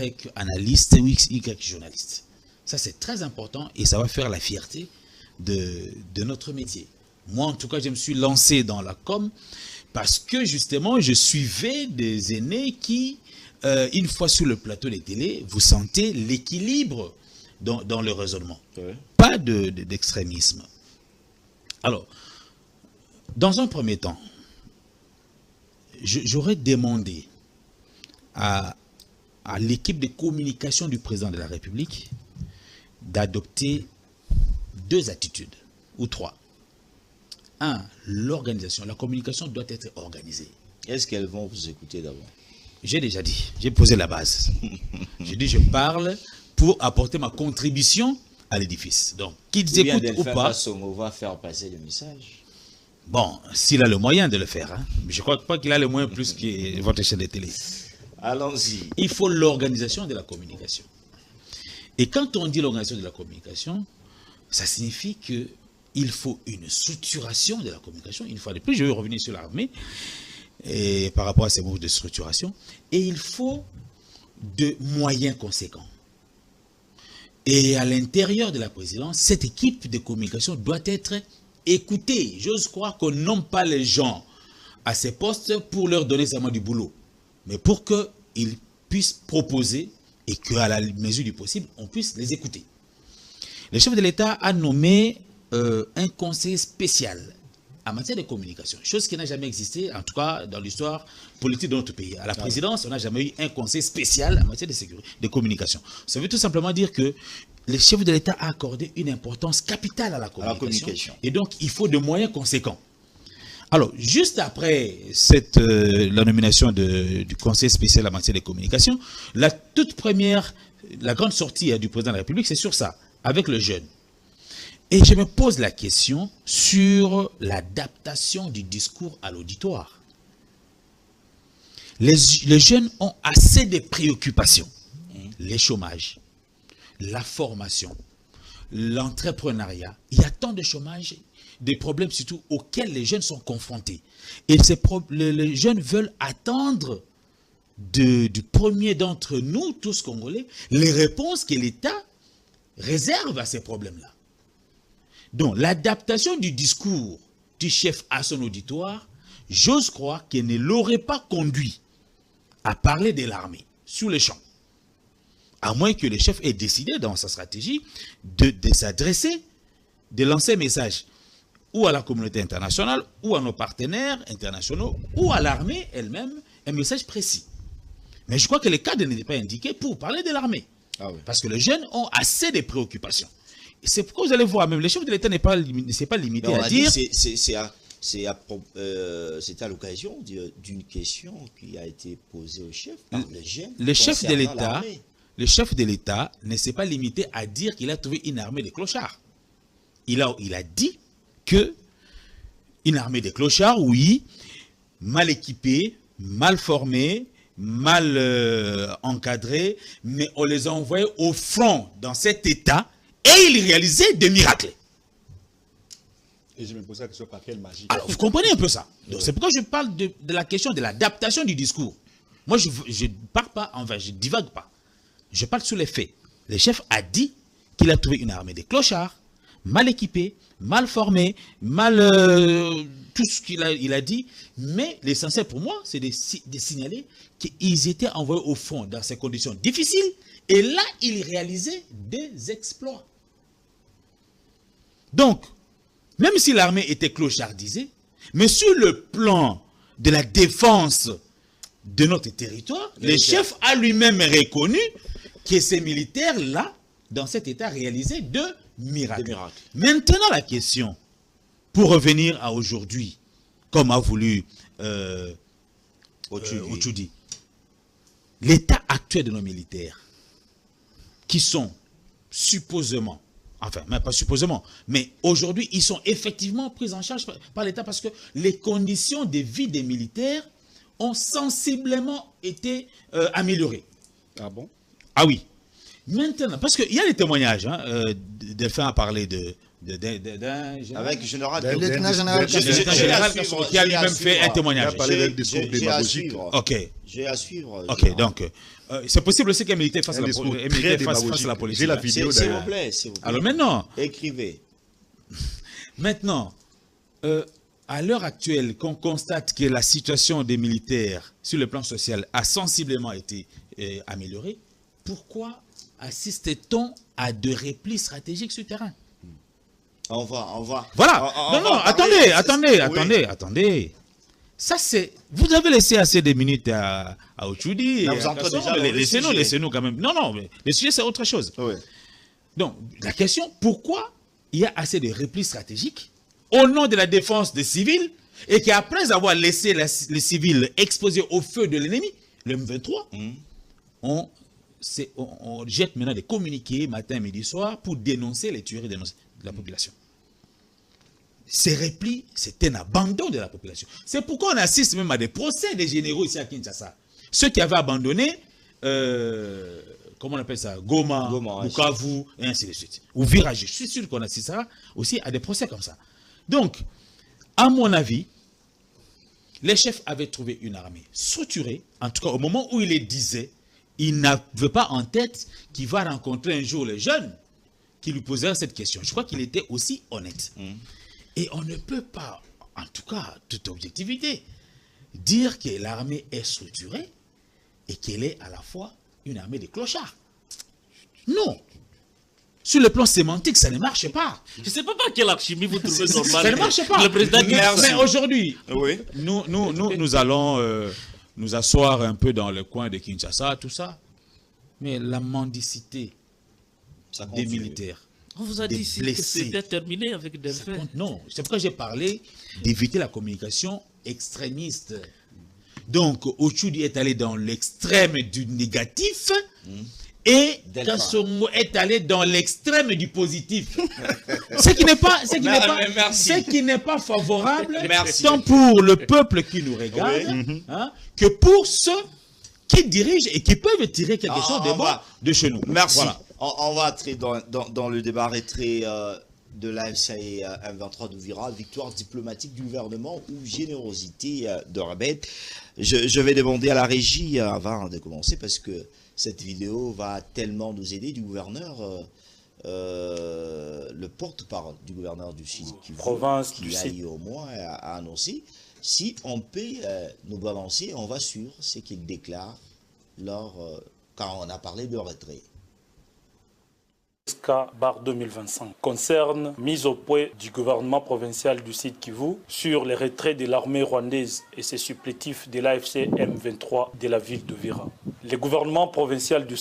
Y analyste ou Y journaliste. Ça, c'est très important et ça va faire la fierté de notre métier. Moi, en tout cas, je me suis lancé dans la com parce que, justement, je suivais des aînés qui, une fois sur le plateau des télés, vous sentez l'équilibre dans le raisonnement. Oui. Pas d'extrémisme. Alors, dans un premier temps, j'aurais demandé à l'équipe de communication du président de la République d'adopter 2 attitudes, ou 3. 1, l'organisation. La communication doit être organisée. Est-ce qu'elles vont vous écouter d'abord? J'ai déjà dit, j'ai posé la base. J'ai dit, je parle pour apporter ma contribution à l'édifice. Donc, qu'ils écoutent ou pas. On va faire passer le message. Bon, s'il a le moyen de le faire. Hein. Je ne crois pas qu'il a le moyen plus que votre chaîne de télé. Allons-y. Il faut l'organisation de la communication. Et quand on dit l'organisation de la communication, ça signifie qu'il faut une structuration de la communication. Une fois de plus, je vais revenir sur l'armée par rapport à ces mots de structuration. Et il faut de moyens conséquents. Et à l'intérieur de la présidence, cette équipe de communication doit être écoutée. J'ose croire qu'on nomme pas les gens à ces postes pour leur donner seulement du boulot, mais pour qu'ils puissent proposer et qu'à la mesure du possible, on puisse les écouter. Le chef de l'État a nommé un conseil spécial en matière de communication, chose qui n'a jamais existé, en tout cas dans l'histoire politique de notre pays. À la présidence, on n'a jamais eu un conseil spécial en matière de sécurité, de communication. Ça veut tout simplement dire que le chef de l'État a accordé une importance capitale à la communication. Et donc, il faut de moyens conséquents. Alors, juste après la nomination du conseil spécial en matière de communication, la toute première, la grande sortie du président de la République, c'est sur ça, avec le jeune. Et je me pose la question sur l'adaptation du discours à l'auditoire. Les jeunes ont assez de préoccupations. Les chômages, la formation, l'entrepreneuriat. Il y a tant de chômage, des problèmes surtout auxquels les jeunes sont confrontés. Et les jeunes veulent attendre du premier d'entre nous, tous Congolais, les réponses que l'État réserve à ces problèmes-là. Donc, l'adaptation du discours du chef à son auditoire, j'ose croire qu'il ne l'aurait pas conduit à parler de l'armée sur les champs. À moins que le chef ait décidé dans sa stratégie de s'adresser, de lancer un message ou à la communauté internationale, ou à nos partenaires internationaux, ou à l'armée elle-même, un message précis. Mais je crois que le cadre n'était pas indiqué pour parler de l'armée. Ah oui. Parce que les jeunes ont assez de préoccupations. C'est pourquoi vous allez voir, même le chef de l'État ne s'est pas limité à dire... C'est à l'occasion d'une question qui a été posée au chef par les jeunes. Le chef de l'État ne s'est pas limité à dire qu'il a trouvé une armée de clochards. Il a dit que une armée de clochards, oui, mal équipée, mal formée, mal encadrée, mais on les a envoyés au front dans cet état et ils réalisaient des miracles. Et je me pose la question par quelle magie. Alors, vous comprenez un peu ça. C'est pourquoi je parle de la question de l'adaptation du discours. Moi, je ne parle pas, enfin, je ne divague pas. Je parle sur les faits. Le chef a dit qu'il a trouvé une armée de clochards, mal équipés, mal formés, tout ce qu'il a dit. Mais l'essentiel pour moi, c'est de signaler qu'ils étaient envoyés au front dans ces conditions difficiles. Et là, ils réalisaient des exploits. Donc, même si l'armée était clochardisée, mais sur le plan de la défense de notre territoire, le chef a lui-même reconnu que ces militaires-là, dans cet état, réalisaient de miracles. Maintenant, la question, pour revenir à aujourd'hui, comme a voulu Otchoudi, l'état actuel de nos militaires, qui sont supposément, enfin, même pas supposément, mais aujourd'hui, ils sont effectivement pris en charge par l'État parce que les conditions de vie des militaires ont sensiblement été améliorées. Ah bon? Ah oui. Maintenant, parce qu'il y a des témoignages, Delphin a parlé d'un général. Avec général. D'un lieutenant général Qui a lui-même fait un témoignage. Il a parlé d'un discours démagogique. Ok. J'ai à suivre. Ok, donc, c'est possible aussi qu'un militaire fasse Un la discours politique. très démagogique. J'ai la vidéo S'il vous d'ailleurs. plaît, s'il vous plaît. Alors maintenant, Écrivez. à l'heure actuelle, qu'on constate que la situation des militaires sur le plan social a sensiblement été améliorée, pourquoi assiste-t-on à de replis stratégiques sur le terrain? On va. Voilà. Non, attendez. Ça, c'est... Vous avez laissé assez de minutes à Ochoudi. Là, vous entrez déjà dans le sujet. Laissez-nous quand même. Non, mais le sujet, c'est autre chose. Oui. Donc, la question, pourquoi il y a assez de replis stratégiques au nom de la défense des civils et qu'après avoir laissé les civils exposés au feu de l'ennemi, le M23, on jette maintenant des communiqués matin, midi, soir pour dénoncer les tueries de la population. Ces replis, c'est un abandon de la population. C'est pourquoi on assiste même à des procès des généraux ici à Kinshasa. Ceux qui avaient abandonné, comment on appelle ça, Goma, Bukavu, et ainsi de suite. Ou Virage. Je suis sûr qu'on assistera aussi à des procès comme ça. Donc, à mon avis, les chefs avaient trouvé une armée structurée, en tout cas au moment où il les disait, il n'avait pas en tête qu'il va rencontrer un jour les jeunes qui lui posèrent cette question. Je crois qu'il était aussi honnête. Et on ne peut pas, en tout cas, toute objectivité, dire que l'armée est structurée et qu'elle est à la fois une armée de clochards. Non. Sur le plan sémantique, ça ne marche pas. Je ne sais pas par quelle alchimie vous trouvez normal. Ça ne marche pas. Le président mais aujourd'hui, Oui. nous allons nous asseoir un peu dans le coin de Kinshasa, tout ça. Mais la mendicité des militaires, on vous a dit que c'était terminé avec des faits. Non, c'est pourquoi j'ai parlé d'éviter la communication extrémiste. Donc, Ochoudi est allé dans l'extrême du négatif et Kasongo est allé dans l'extrême du positif. Ce qui n'est pas favorable tant pour le peuple qui nous regarde que pour ceux qui dirigent et qui peuvent tirer quelque chose de bon de chez nous. Merci. Voilà. On va entrer dans le débat retrait de l'AFC M23 d'Ouvira, victoire diplomatique du gouvernement ou générosité de Rabat. Je vais demander à la régie avant de commencer parce que cette vidéo va tellement nous aider du gouverneur, le porte-parole du gouverneur du Sud qui a eu au moins à annoncer. Si on peut nous balancer, on va sur ce qu'il déclare quand on a parlé de retrait. Bar 2025 concerne mise au point du gouvernement provincial du Sud Kivu sur les retraits de l'armée rwandaise et ses supplétifs de l'AFC M23 de la ville de Vira. Le gouvernement provincial du